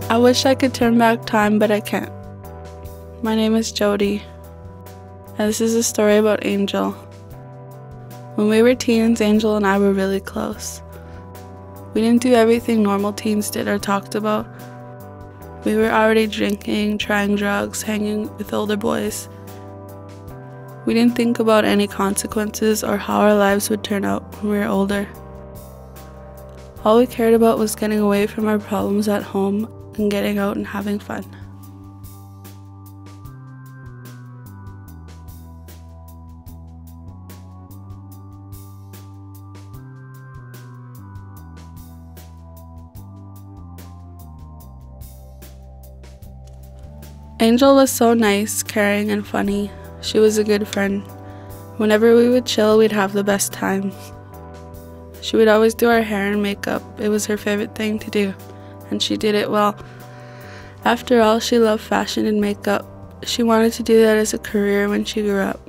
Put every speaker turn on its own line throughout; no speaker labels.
I wish I could turn back time, but I can't. My name is Jody, and this is a story about Angel. When we were teens, Angel and I were really close. We didn't do everything normal teens did or talked about. We were already drinking, trying drugs, hanging with older boys. We didn't think about any consequences or how our lives would turn out when we were older. All we cared about was getting away from our problems at home and getting out and having fun. Angel was so nice, caring, and funny. She was a good friend. Whenever we would chill, we'd have the best time. She would always do our hair and makeup. It was her favorite thing to do, and she did it well. After all, she loved fashion and makeup. She wanted to do that as a career when she grew up.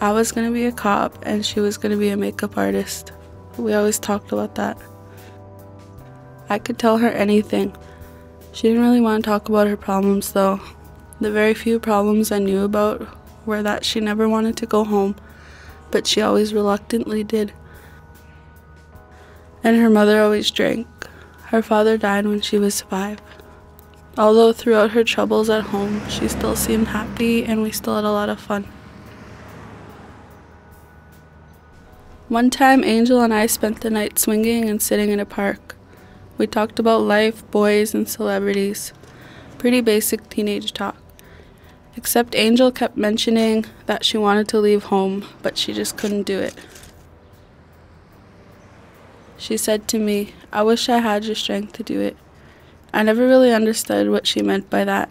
I was going to be a cop, and she was going to be a makeup artist. We always talked about that. I could tell her anything. She didn't really want to talk about her problems, though. The very few problems I knew about were that she never wanted to go home, but she always reluctantly did. And her mother always drank. Her father died when she was 5. Although throughout her troubles at home, she still seemed happy and we still had a lot of fun. One time, Angel and I spent the night swinging and sitting in a park. We talked about life, boys, and celebrities. Pretty basic teenage talk. Except Angel kept mentioning that she wanted to leave home, but she just couldn't do it. She said to me, "I wish I had your strength to do it." I never really understood what she meant by that.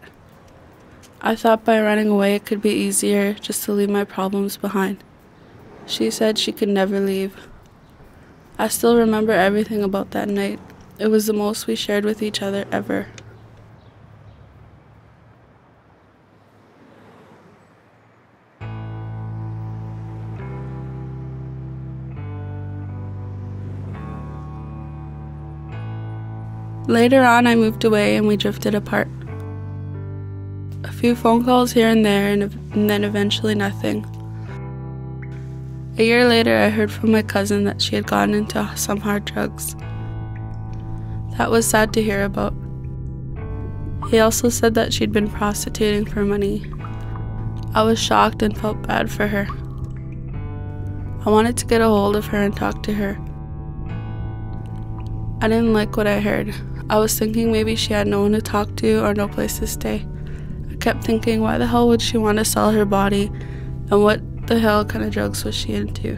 I thought by running away it could be easier just to leave my problems behind. She said she could never leave. I still remember everything about that night. It was the most we shared with each other ever. Later on, I moved away and we drifted apart. A few phone calls here and there, and then eventually nothing. A year later, I heard from my cousin that she had gotten into some hard drugs. That was sad to hear about. He also said that she'd been prostituting for money. I was shocked and felt bad for her. I wanted to get a hold of her and talk to her. I didn't like what I heard. I was thinking maybe she had no one to talk to or no place to stay. I kept thinking, why the hell would she want to sell her body, and what the hell kind of drugs was she into?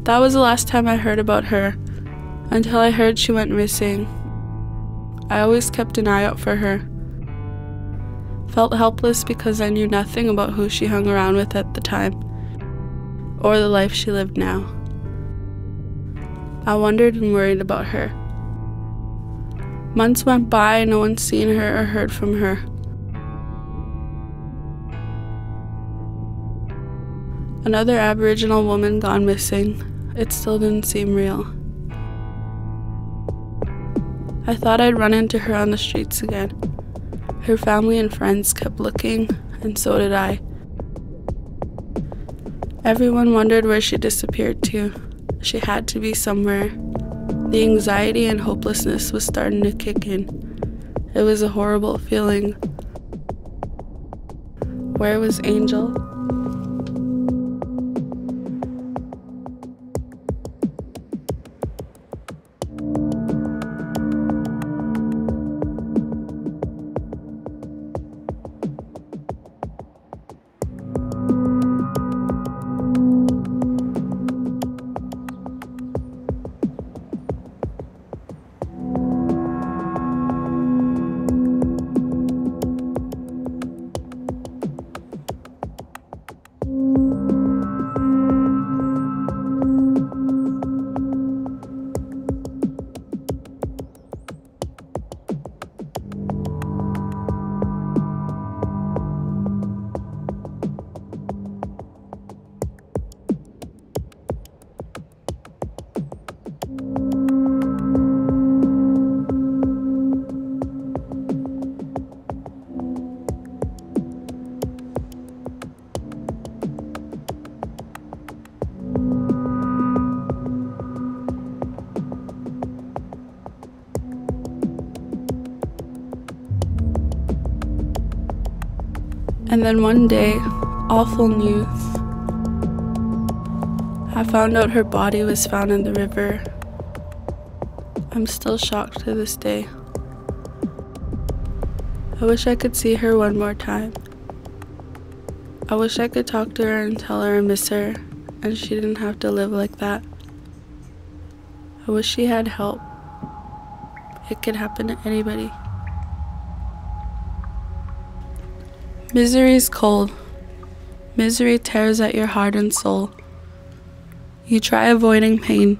That was the last time I heard about her, until I heard she went missing. I always kept an eye out for her. Felt helpless because I knew nothing about who she hung around with at the time, or the life she lived now. I wondered and worried about her. Months went by and no one seen her or heard from her. Another Aboriginal woman gone missing. It still didn't seem real. I thought I'd run into her on the streets again. Her family and friends kept looking, and so did I. Everyone wondered where she disappeared to. She had to be somewhere. The anxiety and hopelessness was starting to kick in. It was a horrible feeling. Where was Angel? And then one day, awful news. I found out her body was found in the river. I'm still shocked to this day. I wish I could see her one more time. I wish I could talk to her and tell her I miss her and she didn't have to live like that. I wish she had help. It could happen to anybody. Misery is cold. Misery tears at your heart and soul. You try avoiding pain,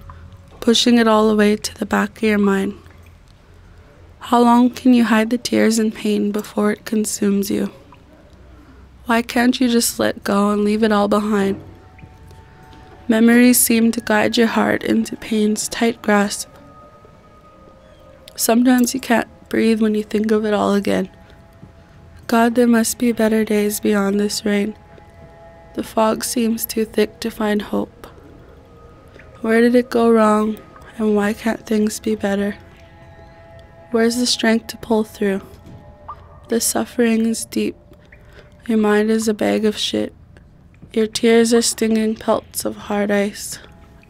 pushing it all away to the back of your mind. How long can you hide the tears and pain before it consumes you? Why can't you just let go and leave it all behind? Memories seem to guide your heart into pain's tight grasp. Sometimes you can't breathe when you think of it all again. God, there must be better days beyond this rain. The fog seems too thick to find hope. Where did it go wrong, and why can't things be better? Where's the strength to pull through? The suffering is deep. Your mind is a bag of shit. Your tears are stinging pelts of hard ice.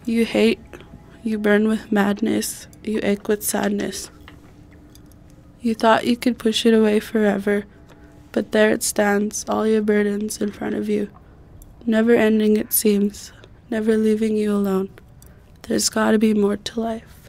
You hate, you burn with madness, you ache with sadness. You thought you could push it away forever, but there it stands, all your burdens in front of you. Never ending it seems, never leaving you alone. There's gotta be more to life.